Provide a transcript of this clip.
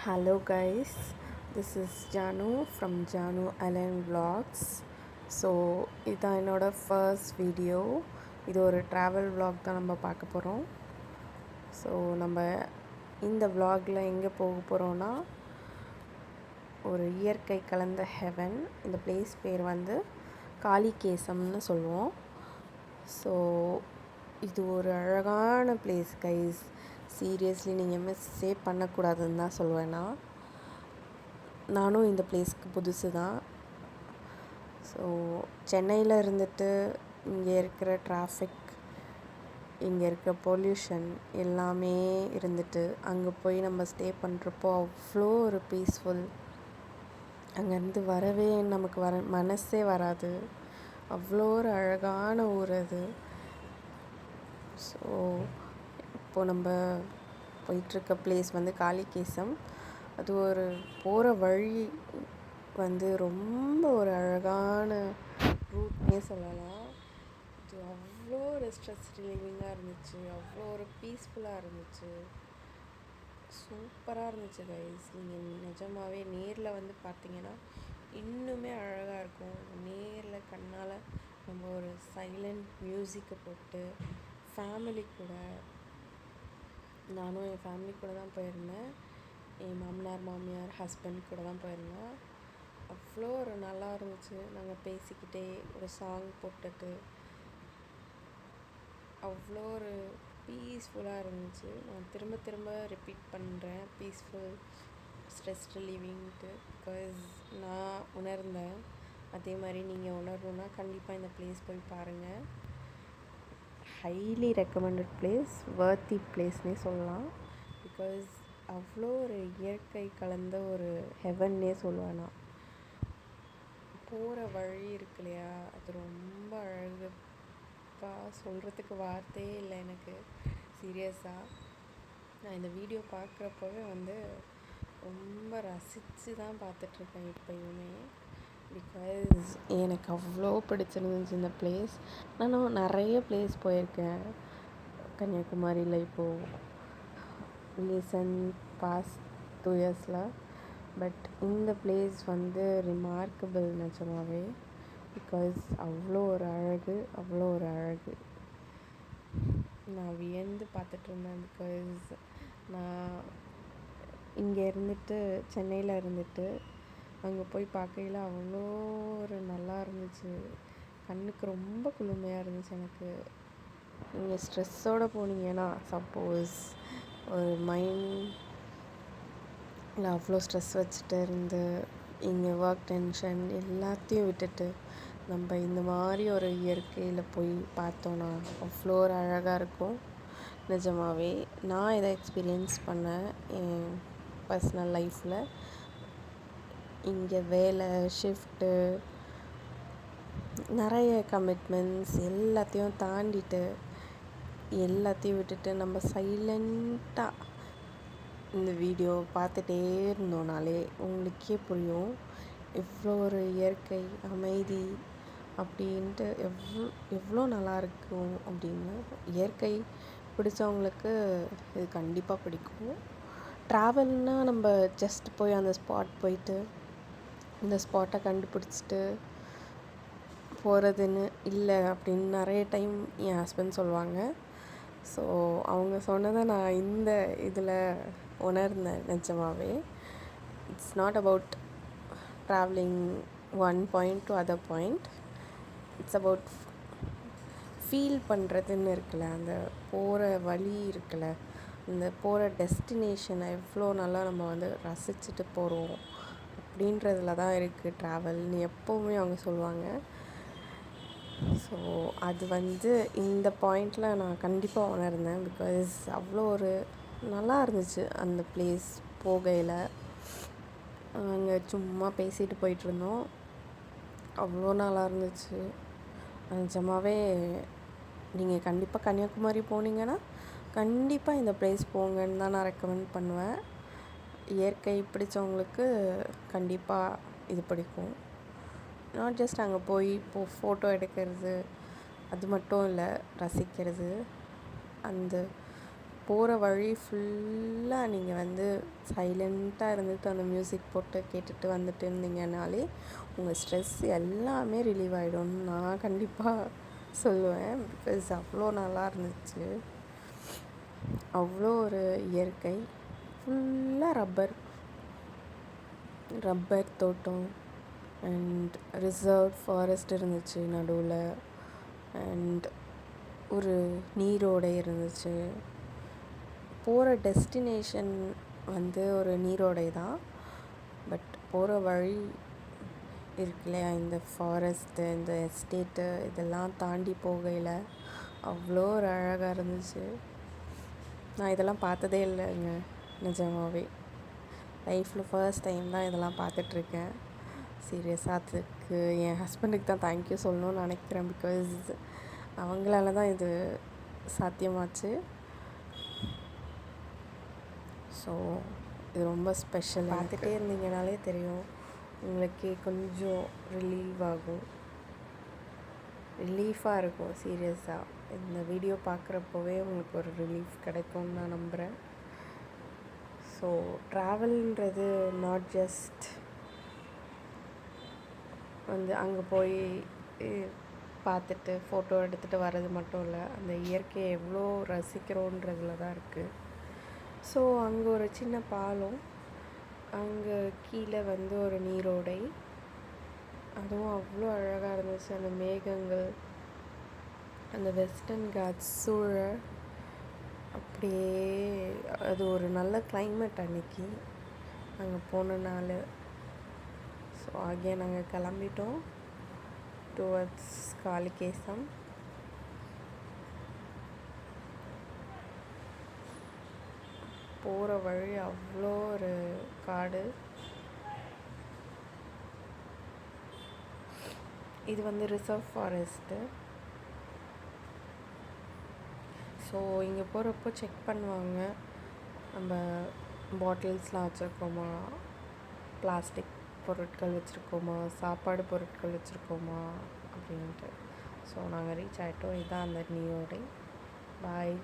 Hello guys, this is Janu from Janu Allen Vlogs. So இதுதான் என்னோடய first video. இது ஒரு ட்ராவல் vlog தான் நம்ம பார்க்க போகிறோம். ஸோ நம்ம இந்த vlogல எங்கே போக போகிறோன்னா, ஒரு இயற்கை கலந்த ஹெவன். இந்த பிளேஸ் பேர் வந்து காளிகேசம்னு சொல்லுவோம். ஸோ இது ஒரு அழகான பிளேஸ் கைஸ். சீரியஸ்லி நீங்கள் மிஸ்ஸே பண்ணக்கூடாதுன்னு தான் சொல்லுவேன். நானும் இந்த பிளேஸ்க்கு புதுசு தான். ஸோ சென்னையில் இருந்துட்டு இங்கே இருக்கிற டிராஃபிக், இங்கே இருக்கிற பொல்யூஷன் எல்லாமே இருந்துட்டு அங்கே போய் நம்ம ஸ்டே பண்ணுறப்போ அவ்வளோ ஒரு பீஸ்ஃபுல். அங்கேருந்து வரவே நமக்கு மனசே வராது. அவ்வளோ ஒரு அழகான ஊர் அது. ஸோ இப்போது நம்ம போயிட்டுருக்க பிளேஸ் வந்து காளிகேசம். அது ஒரு போகிற வழி வந்து ரொம்ப ஒரு அழகான ரூட்னே சொல்லலாம். இது அவ்வளோ ஒரு ஸ்ட்ரெஸ் ரிலீவிங்காக இருந்துச்சு, அவ்வளோ ஒரு பீஸ்ஃபுல்லாக இருந்துச்சு, சூப்பராக இருந்துச்சு கைஸ். நீங்கள் நிஜமாகவே நேரில் வந்து பார்த்தீங்கன்னா இன்னுமே அழகாக இருக்கும். நேரில் கண்ணால் நம்ம ஒரு சைலண்ட் மியூசிக்கை போட்டு ஃபேமிலி கூட, நானும் என் ஃபேமிலி கூட தான் போயிருந்தேன். என் மாமியார் ஹஸ்பண்ட் கூட தான் போயிருந்தேன். அவ்வளோ ஒரு நல்லா இருந்துச்சு. நாங்கள் பேசிக்கிட்டே ஒரு சாங் போட்டுட்டு அவ்வளோ ஒரு பீஸ்ஃபுல்லாக இருந்துச்சு. நான் திரும்ப திரும்ப ரிப்பீட் பண்ணுறேன், பீஸ்ஃபுல், ஸ்ட்ரெஸ் ரிலீவிங்ட்டு. பிகாஸ் நான் உணர்ந்தேன். அதே மாதிரி நீங்கள் உணரணுன்னா கண்டிப்பாக இந்த பிளேஸ் போய் பாருங்கள். ஹைலி ரெக்கமெண்டட் பிளேஸ், வர்த்தி பிளேஸ்னே சொல்லலாம். பிகாஸ் அவ்வளோ ஒரு இயற்கை கலந்த ஒரு ஹெவன்னே சொல்லுவேன் நான். போகிற வழி இருக்கு இல்லையா, அது ரொம்ப அழகுப்பா, சொல்கிறதுக்கு வார்த்தையே இல்லை எனக்கு. சீரியஸாக நான் இந்த வீடியோ பார்க்குறப்பவே வந்து ரொம்ப ரசித்து தான் பார்த்துட்ருக்கேன் இப்போயுமே. பிகாஸ் எனக்கு அவ்வளோ பிடிச்சிருந்துச்சு இந்த பிளேஸ். நானும் நிறைய பிளேஸ் போயிருக்கேன் கன்னியாகுமரியில் இப்போது ரீசன்ட் பாஸ்ட் 2 இயர்ஸில். பட் இந்த பிளேஸ் வந்து ரிமார்க்கபிள் நிஜமாவே. பிகாஸ் அவ்வளோ ஒரு அழகு, அவ்வளோ ஒரு அழகு. நான் வியந்து பார்த்துட்ருந்தேன். பிகாஸ் நான் இங்கே இருந்துட்டு, சென்னையில் இருந்துட்டு அங்கே போய் பார்க்கையில் அவ்வளோ ஒரு நல்லா இருந்துச்சு. கண்ணுக்கு ரொம்ப குளுமையாக இருந்துச்சு எனக்கு. நீங்கள் ஸ்ட்ரெஸ்ஸோடு போனீங்கன்னா, சப்போஸ் ஒரு மைண்டில் அவ்வளோ ஸ்ட்ரெஸ் வச்சுட்டு இருந்து இங்கே ஒர்க் டென்ஷன் எல்லாத்தையும் விட்டுட்டு நம்ம இந்த மாதிரி ஒரு இயற்கையில் போய் பார்த்தோன்னா அவ்வளோ ஒரு அழகாக இருக்கும் நிஜமாகவே. நான் இதை எக்ஸ்பீரியன்ஸ் பண்ணேன் என் பர்சனல் லைஃப்பில். இங்கே வேலை, ஷிஃப்ட்டு, நிறைய கமிட்மெண்ட்ஸ் எல்லாத்தையும் தாண்டிட்டு, எல்லாத்தையும் விட்டுட்டு நம்ம சைலண்ட்டாக இந்த வீடியோ பார்த்துட்டே இருந்தோனாலே உங்களுக்கே புரியும் எவ்வளோ ஒரு இயற்கை அமைதி அப்படின்ட்டு எவ்வளோ நல்லா இருக்கும் அப்படின்னு. இயற்கை பிடிச்சவங்களுக்கு இது கண்டிப்பாக பிடிக்கும். ட்ராவல்னால் நம்ம ஜஸ்ட் போய் அந்த ஸ்பாட் போயிட்டு இந்த ஸ்பாட்டை கண்டுபிடிச்சிட்டு போகிறதுன்னு இல்லை அப்படின்னு நிறைய டைம் என் ஹஸ்பண்ட் சொல்லுவாங்க. ஸோ அவங்க சொன்னதை நான் இந்த இதில் உணர்ந்தேன் நிஜமாகவே. It's not about travelling one point to other point. It's about feel பண்ணுறதுன்னு இருக்குல்ல, அந்த போகிற வழி இருக்குல்ல, அந்த போகிற டெஸ்டினேஷனை எவ்வளோ நல்லா நம்ம வந்து ரசிச்சுட்டு போகிறோம் அப்படின்றதுல தான் இருக்குது ட்ராவல்னு எப்போவுமே அவங்க சொல்லுவாங்க. ஸோ அது வந்து இந்த பாயிண்டில் நான் கண்டிப்பாக உணர்ந்தேன். பிகாஸ் அவ்வளோ ஒரு நல்லா இருந்துச்சு அந்த பிளேஸ். போகையில் அங்கே சும்மா பேசிட்டு போயிட்டுருந்தோம், அவ்வளோ நல்லா இருந்துச்சு நிஜமாகவே. நீங்கள் கண்டிப்பாக கன்னியாகுமரி போனீங்கன்னா கண்டிப்பாக இந்த பிளேஸ் போங்கன்னு தான் நான் ரெக்கமெண்ட் பண்ணுவேன். இயற்கை பிடிச்சவங்களுக்கு கண்டிப்பாக இது பிடிக்கும். நாட் ஜஸ்ட் அங்கே போய் ஃபோட்டோ எடுக்கிறது அது மட்டும் இல்லை, ரசிக்கிறது, அந்த போகிற வழி ஃபுல்லாக நீங்கள் வந்து சைலண்ட்டாக இருந்துட்டு அந்த மியூசிக் போட்டு கேட்டுட்டு வந்துட்டு இருந்தீங்கனாலே உங்கள் ஸ்ட்ரெஸ் எல்லாமே ரிலீவ் ஆகிடும்னு நான் கண்டிப்பாக சொல்லுவேன். பிகாஸ் அவ்வளோ நல்லா இருந்துச்சு. அவ்வளோ ஒரு இயற்கை, ஃபுல்லாக ரப்பர் தோட்டம் அண்ட் ரிசர்வ் ஃபாரஸ்ட் இருந்துச்சு நடுவில். அண்ட் ஒரு நீரோடை இருந்துச்சு. போகிற டெஸ்டினேஷன் வந்து ஒரு நீரோடை தான். பட் போகிற வழி இருக்கு இல்லையா, இந்த ஃபாரஸ்ட்டு, இந்த எஸ்டேட்டு, இதெல்லாம் தாண்டி போகையில் அவ்வளோ ஒரு அழகாக இருந்துச்சு. நான் இதெல்லாம் பார்த்ததே இல்லைங்க நிஜமாகவே. லைஃப்பில் ஃபர்ஸ்ட் டைம் தான் இதெல்லாம் பார்த்துட்ருக்கேன். சீரியஸாக அதுக்கு என் ஹஸ்பண்டுக்கு தான் தேங்க்யூ சொல்லணும்னு நினைக்கிறேன். பிகாஸ் அவங்களால தான் இது சாத்தியமாச்சு. ஸோ இது ரொம்ப ஸ்பெஷல். பார்த்துட்டே இருந்தீங்கனாலே தெரியும், உங்களுக்கே கொஞ்சம் ரிலீஃபாக இருக்கும். சீரியஸாக இந்த வீடியோ பார்க்குறப்போவே உங்களுக்கு ஒரு ரிலீஃப் கிடைக்கும்னு நான் நம்புகிறேன். ஸோ ட்ராவல்ன்றது நாட் ஜஸ்ட் வந்து அங்கே போய் பார்த்துட்டு ஃபோட்டோ எடுத்துகிட்டு வர்றது மட்டும் இல்லை, அந்த இயற்கையை எவ்வளோ ரசிக்கிறோன்றதுல தான் இருக்குது. ஸோ அங்கே ஒரு சின்ன பாலம், அங்கே கீழே வந்து ஒரு நீரோடை, அதுவும் அவ்வளோ அழகாக இருந்துச்சு. அந்த மேகங்கள், அந்த வெஸ்டர்ன் காட்ஸ் சூழல், அப்படியே அது ஒரு நல்ல கிளைமேட் அன்றைக்கி அங்கே போனனால. ஸோ ஆகிய நாங்கள் கிளம்பிட்டோம் டுவர்ட்ஸ் காளிகேசம். போகிற வழி அவ்வளோ ஒரு காடு. இது வந்து ரிசர்வ் ஃபாரஸ்ட்டு. ஸோ இங்கே போகிறப்போ செக் பண்ணுவாங்க, நம்ம பாட்டில்ஸ்லாம் வச்சுருக்கோமா, பிளாஸ்டிக் பொருட்கள் வச்சுருக்கோமா, சாப்பாடு பொருட்கள் வச்சுருக்கோமா அப்படின்ட்டு. ஸோ நாங்கள் ரீச் ஆகிட்டோம். இதுதான் அந்த நீரோடை. பாய்.